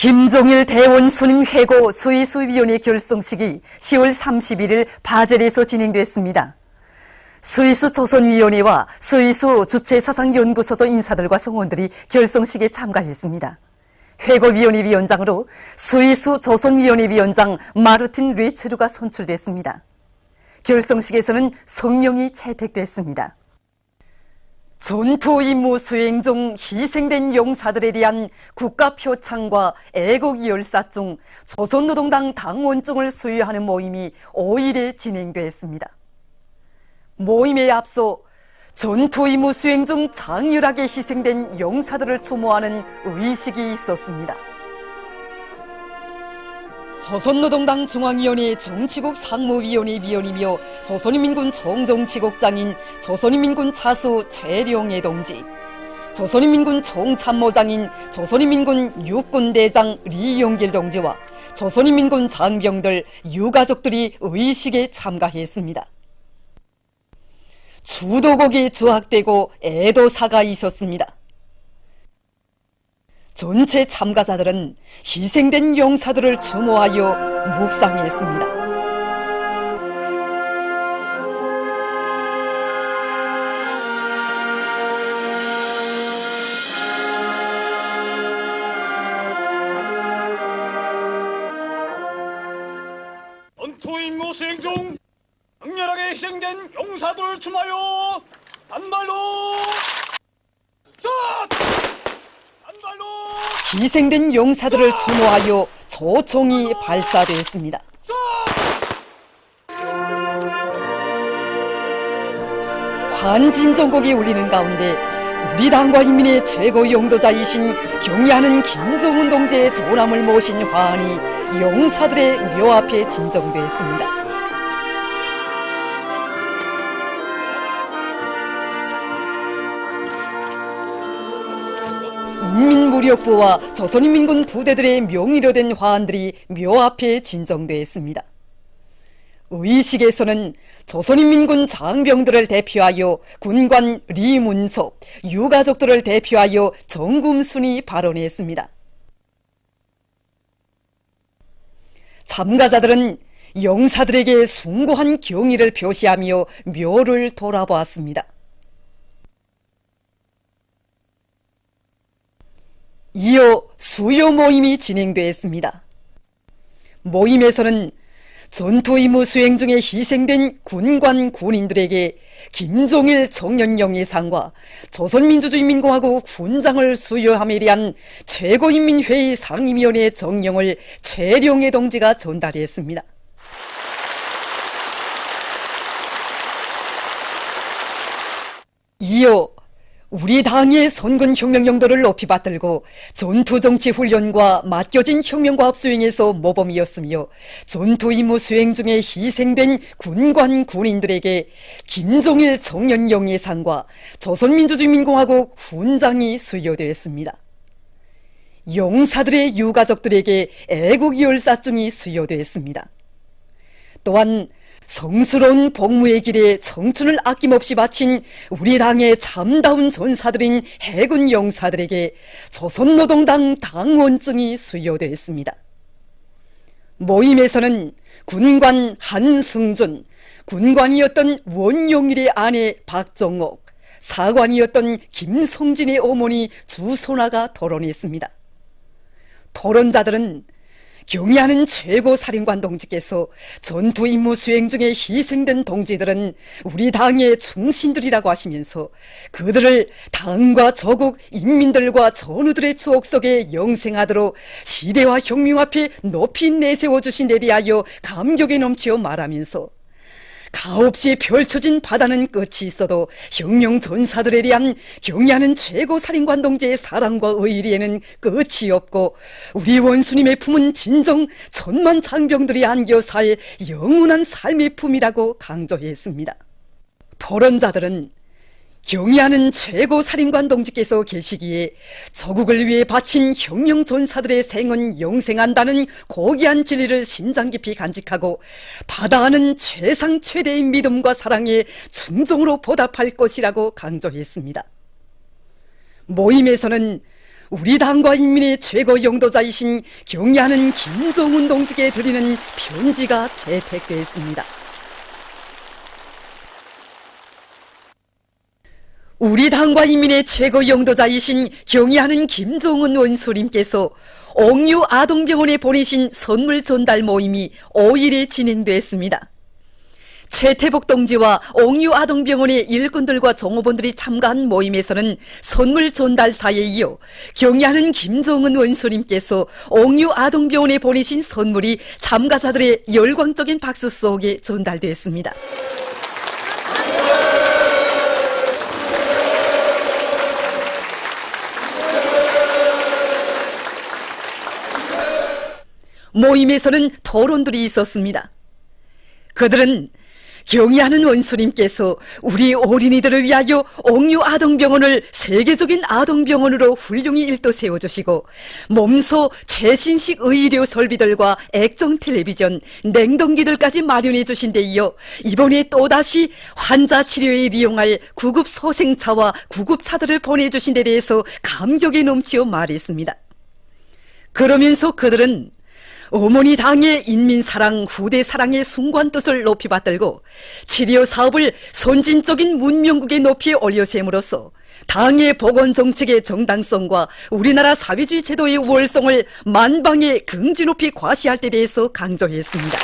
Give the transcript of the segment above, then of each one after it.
김종일 대원수님 회고 수의수위원회 결성식이 10월 31일 바젤에서 진행됐습니다. 수의수 조선위원회와 수의수 주체사상연구소소 인사들과 성원들이 결성식에 참가했습니다. 회고위원회 위원장으로 수의수 조선위원회 위원장 마르틴 레체루가 선출됐습니다. 결성식에서는 성명이 채택됐습니다. 전투 임무 수행 중 희생된 용사들에 대한 국가표창과 애국열사증, 조선노동당 당원증을 수여하는 모임이 5일에 진행됐습니다. 모임에 앞서 전투 임무 수행 중 장렬하게 희생된 용사들을 추모하는 의식이 있었습니다. 조선노동당 중앙위원회 정치국 상무위원회 위원이며 조선인민군 총정치국장인 조선인민군 차수 최룡해 동지, 조선인민군 총참모장인 조선인민군 육군대장 리용길 동지와 조선인민군 장병들, 유가족들이 의식에 참가했습니다. 주도곡이 주악되고 애도사가 있었습니다. 전체 참가자들은 희생된 용사들을 추모하여 묵상했습니다. 전투 임무 수행 중 강렬하게 희생된 용사들을 추모하여 단발로 희생된 용사들을 추모하여 조총이 발사되었습니다. 환진정곡이 울리는 가운데 우리 당과 인민의 최고 용도자이신 경의하는 김정은 동지의 조남을 모신 화환이 용사들의 묘 앞에 진정되었습니다. 인민무력부와 조선인민군 부대들의 명의로 된 화환들이 묘 앞에 진정되었습니다. 의식에서는 조선인민군 장병들을 대표하여 군관 리문섭, 유가족들을 대표하여 정금순이 발언했습니다. 참가자들은 용사들에게 숭고한 경의를 표시하며 묘를 돌아보았습니다. 이어 수요 모임이 진행되었습니다. 모임에서는 전투 임무 수행 중에 희생된 군관 군인들에게 김종일 청년영예상과 조선민주주의인민공화국 훈장을 수여함에 대한 최고인민회의 상임위원회 정령을 최룡해 동지가 전달했습니다. 이어 우리 당의 선군혁명 용도를 높이 받들고 전투정치훈련과 맡겨진 혁명과업 수행에서 모범이었으며 전투 임무 수행 중에 희생된 군관 군인들에게 김종일 청년영예상과 조선민주주의인민공화국 훈장이 수여되었습니다. 용사들의 유가족들에게 애국열사증이 수여되었습니다. 또한 성스러운 복무의 길에 청춘을 아낌없이 바친 우리 당의 참다운 전사들인 해군 용사들에게 조선노동당 당원증이 수여되었습니다. 모임에서는 군관 한승준, 군관이었던 원용일의 아내 박정옥, 사관이었던 김성진의 어머니 주소나가 토론했습니다. 토론자들은 경의하는 최고사령관 동지께서 전투 임무 수행 중에 희생된 동지들은 우리 당의 충신들이라고 하시면서 그들을 당과 조국, 인민들과 전우들의 추억 속에 영생하도록 시대와 혁명 앞에 높이 내세워주신 데 대하여 감격에 넘치어 말하면서 가없이 펼쳐진 바다는 끝이 있어도 혁명 전사들에 대한 경의하는 최고사령관 동지의 사랑과 의리에는 끝이 없고 우리 원수님의 품은 진정 천만 장병들이 안겨 살 영원한 삶의 품이라고 강조했습니다. 토론자들은 경의하는 최고사령관 동지께서 계시기에 조국을 위해 바친 혁명 전사들의 생은 영생한다는 고귀한 진리를 심장 깊이 간직하고 바다하는 최상 최대의 믿음과 사랑에 충정으로 보답할 것이라고 강조했습니다. 모임에서는 우리 당과 인민의 최고 용도자이신 경의하는 김종운 동지께 드리는 편지가 채택되었습니다. 우리 당과 인민의 최고 용도자이신 경의하는 김종운 원수님께서 옥류 아동병원에 보내신 선물 전달 모임이 5일에 진행됐습니다. 최태복 동지와 옥류 아동병원의 일꾼들과 종업원들이 참가한 모임에서는 선물 전달사에 이어 경의하는 김종은 원수님께서 옥류 아동병원에 보내신 선물이 참가자들의 열광적인 박수 속에 전달됐습니다. 모임에서는 토론들이 있었습니다. 그들은 경의하는 원수님께서 우리 어린이들을 위하여 옥류 아동병원을 세계적인 아동병원으로 훌륭히 일도 세워주시고 몸소 최신식 의료 설비들과 액정 텔레비전, 냉동기들까지 마련해 주신 데 이어 이번에 또다시 환자 치료에 이용할 구급 소생차와 구급차들을 보내주신 데 대해서 감격에 넘치어 말했습니다. 그러면서 그들은 어머니 당의 인민사랑, 후대사랑의 숭고한 뜻을 높이 받들고 치료 사업을 선진적인 문명국에 높이 올려세움으로써 당의 보건정책의 정당성과 우리나라 사회주의 제도의 우월성을 만방에 긍지 높이 과시할 데 대해서 강조했습니다.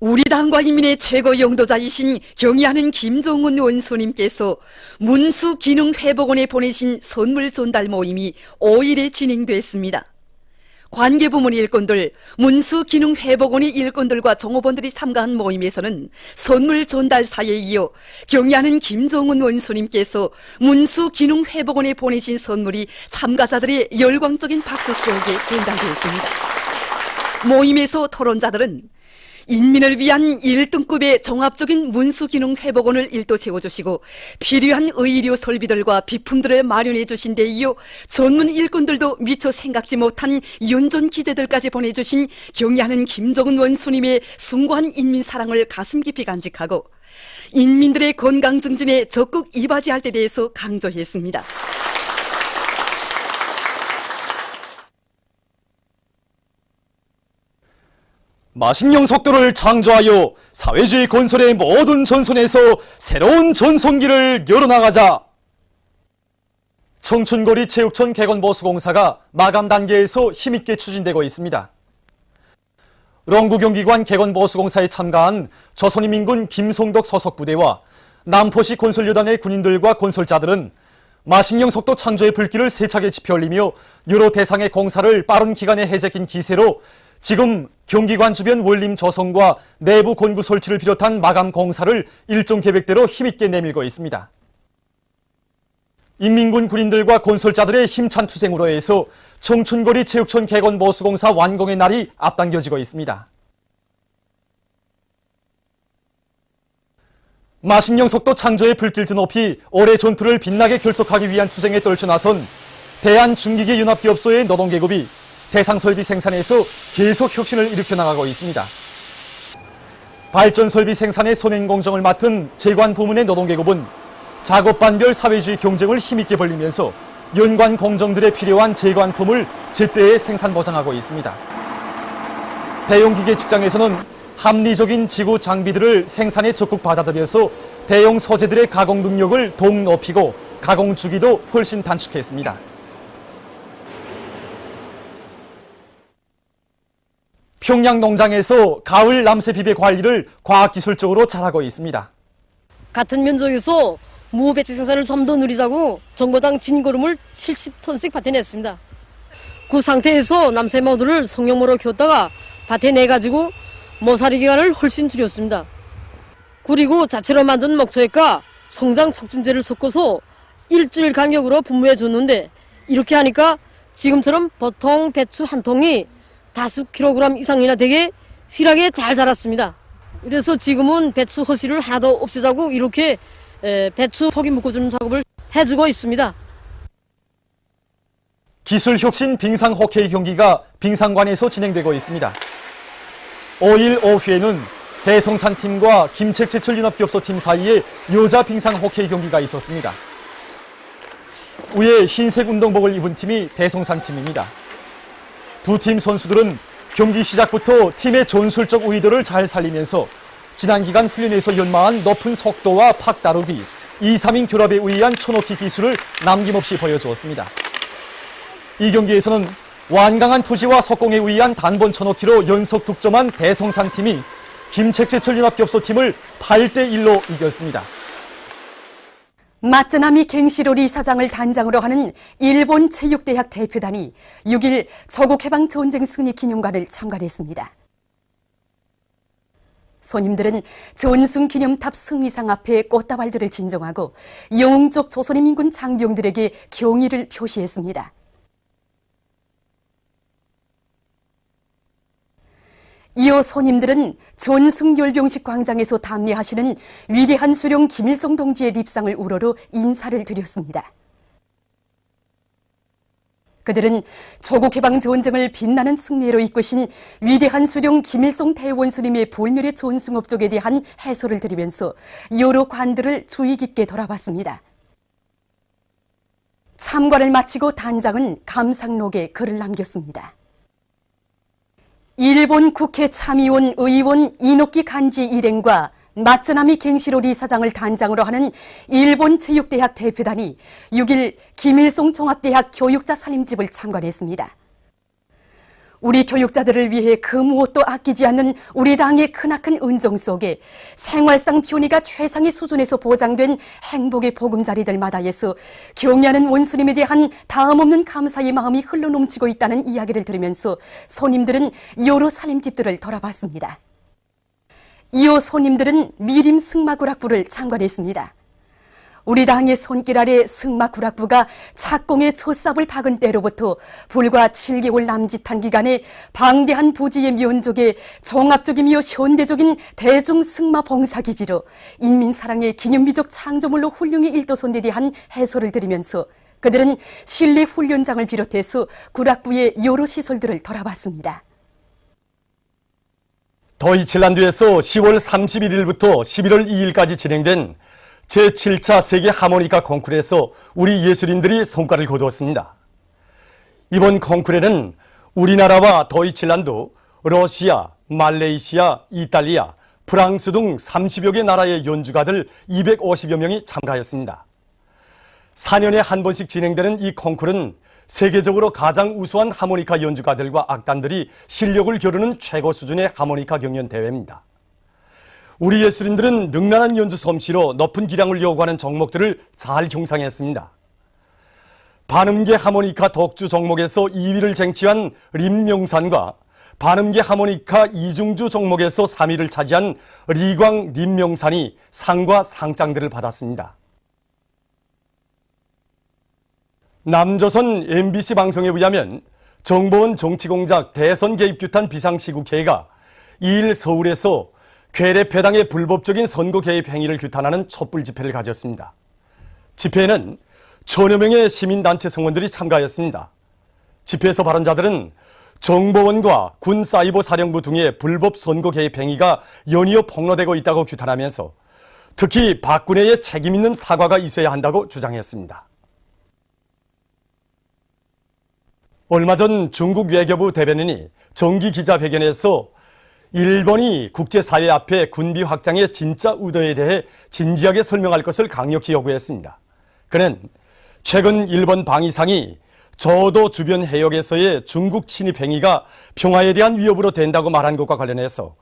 우리 당과 인민의 최고 용도자이신 경의하는 김종운 원수님께서 문수기능회복원에 보내신 선물 전달 모임이 5일에 진행됐습니다. 관계부문 일꾼들, 문수기능회복원의 일꾼들과 종업원들이 참가한 모임에서는 선물 전달사에 이어 경의하는 김종운 원수님께서 문수기능회복원에 보내신 선물이 참가자들의 열광적인 박수 속에 전달되었습니다. 모임에서 토론자들은 인민을 위한 1등급의 종합적인 문수기능회복원을 일도 세워주시고 필요한 의료 설비들과 비품들을 마련해 주신 데 이어 전문 일꾼들도 미처 생각지 못한 연전 기재들까지 보내주신 경의하는 김종은 원수님의 숭고한 인민사랑을 가슴 깊이 간직하고 인민들의 건강 증진에 적극 이바지할 데 대해서 강조했습니다. 마식령 속도를 창조하여 사회주의 건설의 모든 전선에서 새로운 전성기를 열어나가자. 청춘거리 체육촌 개건보수공사가 마감 단계에서 힘있게 추진되고 있습니다. 렁구경기관 개건보수공사에 참가한 조선인민군 김송덕 소속부대와 남포시 건설여단의 군인들과 건설자들은 마식령 속도 창조의 불길을 세차게 지펴올리며 여러 대상의 공사를 빠른 기간에 해제킨 기세로 지금 경기관 주변 원림 조성과 내부 건구 설치를 비롯한 마감 공사를 일정 계획대로 힘있게 내밀고 있습니다. 인민군 군인들과 건설자들의 힘찬 투쟁으로 해서 청춘거리 체육촌 개건보수공사 완공의 날이 앞당겨지고 있습니다. 마식령 속도 창조의 불길 드높이 올해 전투를 빛나게 결속하기 위한 투쟁에 떨쳐나선 대한중기계연합기업소의 노동계급이 대상설비 생산에서 계속 혁신을 일으켜 나가고 있습니다. 발전설비 생산의 선행공정을 맡은 제관부문의 노동계급은 작업반별 사회주의 경쟁을 힘있게 벌리면서 연관 공정들에 필요한 제관품을 제때에 생산 보장하고 있습니다. 대형기계 직장에서는 합리적인 지구 장비들을 생산에 적극 받아들여서 대형 소재들의 가공 능력을 더욱 높이고 가공 주기도 훨씬 단축했습니다. 평양 농장에서 가을 남새 비배 관리를 과학기술적으로 잘하고 있습니다. 같은 면적에서 무배치 생산을 좀 더 누리자고 정보당 진거름을 70톤씩 밭에 냈습니다. 그 상태에서 남새 모두를 성형모로 키웠다가 밭에 내가지고 모사리 기간을 훨씬 줄였습니다. 그리고 자체로 만든 목초액과 성장 촉진제를 섞어서 일주일 간격으로 분무해 줬는데 이렇게 하니까 지금처럼 보통 배추 한 통이 5kg 이상이나 되게 실하게 잘 자랐습니다. 그래서 지금은 배추 허실을 하나도 없애자고 이렇게 배추 포기 묶어주는 작업을 해주고 있습니다. 기술혁신 빙상 호케이 경기가 빙상관에서 진행되고 있습니다. 5일 오후에는 대성산팀과 김책제철연합기업소팀 사이에 여자 빙상 호케이 경기가 있었습니다. 위에 흰색 운동복을 입은 팀이 대성산팀입니다. 두 팀 선수들은 경기 시작부터 팀의 전술적 의도를 잘 살리면서 지난 기간 훈련에서 연마한 높은 속도와 팍 다루기, 2, 3인 결합에 의한 쳐넣기 기술을 남김없이 보여주었습니다. 이 경기에서는 완강한 투지와 속공에 의한 단번 쳐넣기로 연속 득점한 대성산팀이 김책제철연합기업소팀을 8대1로 이겼습니다. 마츠나미 갱시로리 사장을 단장으로 하는 일본 체육대학 대표단이 6일 조국해방전쟁 승리 기념관을 참관했습니다. 손님들은 전승기념탑 승리상 앞에 꽃다발들을 진정하고 영웅적 조선인민군 장병들에게 경의를 표시했습니다. 이어 손님들은 전승열병식 광장에서 담례하시는 위대한 수령 김일성 동지의 립상을 우러러 인사를 드렸습니다. 그들은 조국해방 전쟁을 빛나는 승리로 이끄신 위대한 수령 김일성 대원수님의 불멸의 전승업적에 대한 해설을 드리면서 여러 관들을 주의 깊게 돌아봤습니다. 참관을 마치고 단장은 감상록에 글을 남겼습니다. 일본 국회 참의원 의원 이노키 간지 일행과 마츠나미 갱시로리 사장을 단장으로 하는 일본 체육대학 대표단이 6일 김일성 종합대학 교육자 살림집을 참관했습니다. 우리 교육자들을 위해 그 무엇도 아끼지 않는 우리 당의 크나큰 은정 속에 생활상 편의가 최상의 수준에서 보장된 행복의 보금자리들 마다에서 경애하는 원수님에 대한 다음없는 감사의 마음이 흘러넘치고 있다는 이야기를 들으면서 손님들은 여러 살림집들을 돌아봤습니다. 이어 손님들은 미림 승마구락부를 참관했습니다. 우리 당의 손길 아래 승마구락부가 착공의 첫 삽을 박은 때로부터 불과 7개월 남짓한 기간에 방대한 부지의 면적에 종합적이며 현대적인 대중 승마 봉사기지로 인민사랑의 기념비적 창조물로 훌륭히 일도선에 대한 해설을 드리면서 그들은 실내 훈련장을 비롯해서 구락부의 여러 시설들을 돌아봤습니다. 더이칠란드에서 10월 31일부터 11월 2일까지 진행된 제7차 세계 하모니카 콩쿠르에서 우리 예술인들이 성과를 거두었습니다. 이번 콩쿠르에는 우리나라와 더이칠란드, 러시아, 말레이시아, 이탈리아, 프랑스 등 30여 개 나라의 연주가들 250여 명이 참가했습니다. 4년에 한 번씩 진행되는 이 콩쿠르는 세계적으로 가장 우수한 하모니카 연주가들과 악단들이 실력을 겨루는 최고 수준의 하모니카 경연 대회입니다. 우리 예술인들은 능란한 연주 솜씨로 높은 기량을 요구하는 종목들을 잘 형상했습니다. 반음계 하모니카 독주 종목에서 2위를 쟁취한 림명산과 반음계 하모니카 이중주 종목에서 3위를 차지한 리광 림명산이 상과 상장들을 받았습니다. 남조선 MBC 방송에 의하면 정보원 정치공작 대선 개입 규탄 비상시국회의가 2일 서울에서 괴뢰패당의 불법적인 선거 개입 행위를 규탄하는 촛불 집회를 가졌습니다. 집회에는 1000여 명의 시민단체 성원들이 참가했습니다. 집회에서 발언자들은 정보원과 군사이버사령부 등의 불법 선거 개입 행위가 연이어 폭로되고 있다고 규탄하면서 특히 박근혜의 책임 있는 사과가 있어야 한다고 주장했습니다. 얼마 전 중국 외교부 대변인이 정기 기자회견에서 일본이 국제사회 앞에 군비 확장의 진짜 의도에 대해 진지하게 설명할 것을 강력히 요구했습니다. 그는 최근 일본 방위상이 저도 주변 해역에서의 중국 침입 행위가 평화에 대한 위협으로 된다고 말한 것과 관련해서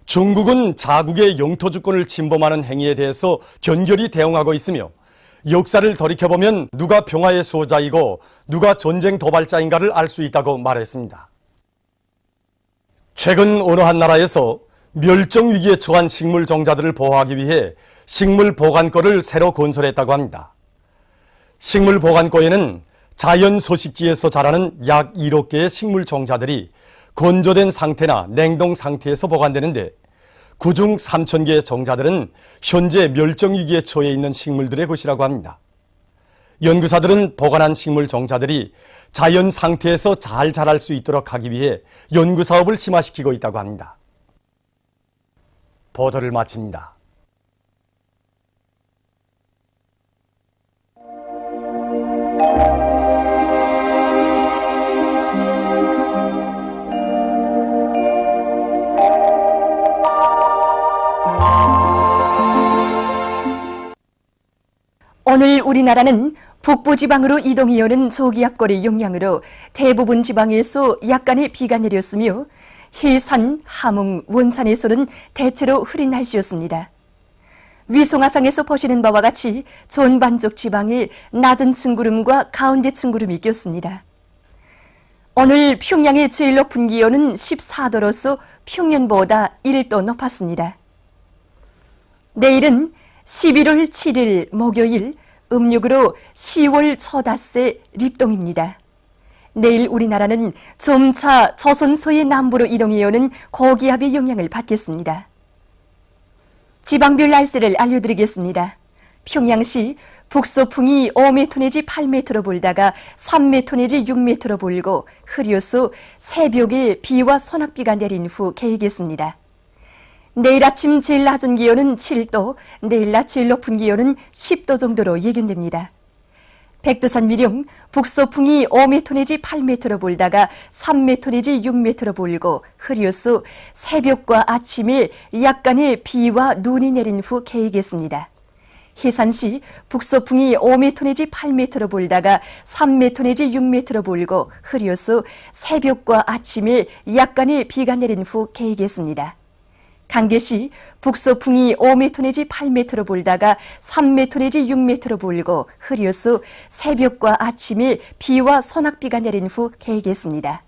중국은 자국의 영토 주권을 침범하는 행위에 대해서 견결히 대응하고 있으며 역사를 돌이켜보면 누가 평화의 수호자이고 누가 전쟁 도발자인가를 알 수 있다고 말했습니다. 최근 어느 한 나라에서 멸종위기에 처한 식물 종자들을 보호하기 위해 식물 보관고를 새로 건설했다고 합니다. 식물 보관고에는 자연 서식지에서 자라는 약 1억 개의 식물 종자들이 건조된 상태나 냉동 상태에서 보관되는데 그중 3,000개의 종자들은 현재 멸종위기에 처해 있는 식물들의 것이라고 합니다. 연구사들은 보관한 식물 종자들이 자연 상태에서 잘 자랄 수 있도록 하기 위해 연구사업을 심화시키고 있다고 합니다. 보도를 마칩니다. 오늘 우리나라는 북부지방으로 이동해오는 저기압골의 영향으로 대부분 지방에서 약간의 비가 내렸으며 해산, 함흥, 원산에서는 대체로 흐린 날씨였습니다. 위성화상에서 보시는 바와 같이 전반적 지방에 낮은 층구름과 가운데 층구름이 꼈습니다. 오늘 평양의 제일 높은 기온은 14도로서 평년보다 1도 높았습니다. 내일은 11월 7일 목요일 음력으로 10월 초닷새 립동입니다. 내일 우리나라는 점차 조선소의 남부로 이동해오는 고기압의 영향을 받겠습니다. 지방별 날씨를 알려드리겠습니다. 평양시 북서풍이 5m 내지 8m로 불다가 3m 내지 6m로 불고 흐려서 새벽에 비와 소낙비가 내린 후 개이겠습니다. 내일 아침 제일 낮은 기온은 7도, 내일 낮 제일 높은 기온은 10도 정도로 예견됩니다. 백두산 위령 북서풍이 5m 내지 8m로 불다가 3m 내지 6m로 불고 흐려서 새벽과 아침에 약간의 비와 눈이 내린 후 개이겠습니다. 해산시 북서풍이 5m 내지 8m로 불다가 3m 내지 6m로 불고 흐려서 새벽과 아침에 약간의 비가 내린 후 개이겠습니다. 강계시 북서풍이 5m 내지 8m로 불다가 3m 내지 6m로 불고 흐려서 새벽과 아침에 비와 소낙비가 내린 후 개이겠습니다.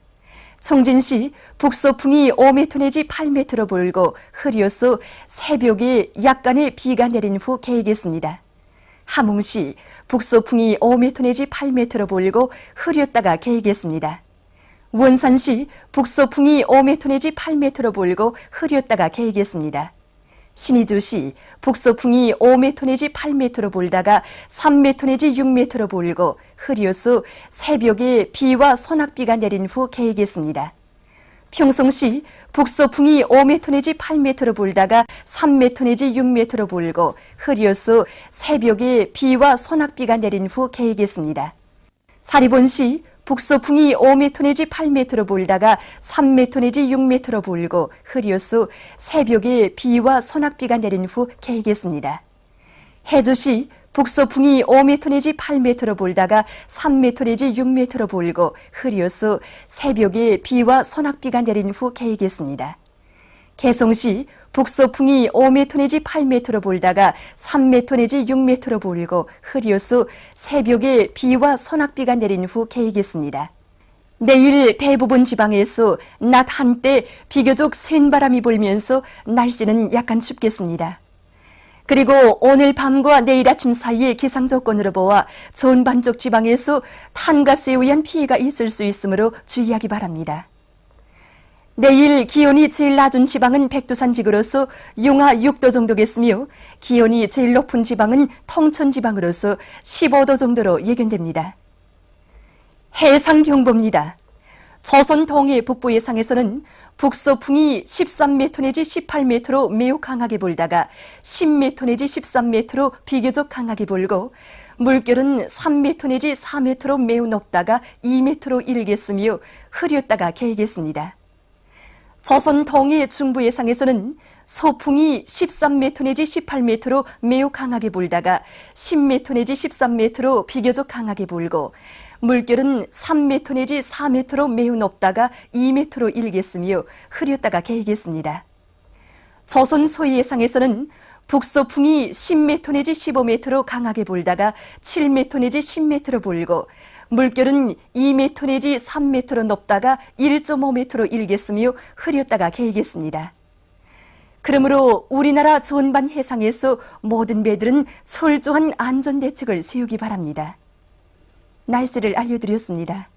청진시 북서풍이 5m 내지 8m로 불고 흐려서 새벽에 약간의 비가 내린 후 개이겠습니다. 함흥시 북서풍이 5m 내지 8m로 불고 흐렸다가 개이겠습니다. 원산시 북서풍이 5m 내지 8m로 불고 흐렸다가 개이겠습니다. 신의주시 북서풍이 5m 내지 8m로 불다가 3m 내지 6m로 불고 흐려서 새벽에 비와 소낙비가 내린 후 개이겠습니다. 평성시 북서풍이 5m 내지 8m로 불다가 3m 내지 6m로 불고 흐려서 새벽에 비와 소낙비가 내린 후 개이겠습니다. 사리본시 북서풍이 5m 내지 8m로 불다가 3m 내지 6m로 불고 흐려서 새벽에 비와 소낙비가 내린 후 개이겠습니다. 해주시 북서풍이 5m 내지 8m로 불다가 3m 내지 6m로 불고 흐려서 새벽에 비와 소낙비가 내린 후 개이겠습니다. 개성시 북서풍이 5m 내지 8m로 불다가 3m 내지 6m로 불고 흐려서 새벽에 비와 소낙비가 내린 후 개이겠습니다. 내일 대부분 지방에서 낮 한때 비교적 센 바람이 불면서 날씨는 약간 춥겠습니다. 그리고 오늘 밤과 내일 아침 사이의 기상 조건으로 보아 전반적 지방에서 탄가스에 의한 피해가 있을 수 있으므로 주의하기 바랍니다. 내일 기온이 제일 낮은 지방은 백두산 지구로서 영하 6도 정도겠으며 기온이 제일 높은 지방은 통천 지방으로서 15도 정도로 예견됩니다. 해상 경보입니다. 조선 동해 북부 해상에서는 북서풍이 13m 내지 18m로 매우 강하게 불다가 10m 내지 13m로 비교적 강하게 불고 물결은 3m 내지 4m로 매우 높다가 2m로 일겠으며 흐렸다가 개겠습니다. 조선 동해 중부 해상에서는 소풍이 13m 내지 18m로 매우 강하게 불다가 10m 내지 13m로 비교적 강하게 불고 물결은 3m 내지 4m로 매우 높다가 2m로 일겠으며 흐렸다가 개겠습니다. 조선 서해 해상에서는 북서풍이 10m 내지 15m로 강하게 불다가 7m 내지 10m로 불고 물결은 2m 내지 3m로 높다가 1.5m로 일겠으며 흐렸다가 개겠습니다. 그러므로 우리나라 전반 해상에서 모든 배들은 철저한 안전대책을 세우기 바랍니다. 날씨를 알려드렸습니다.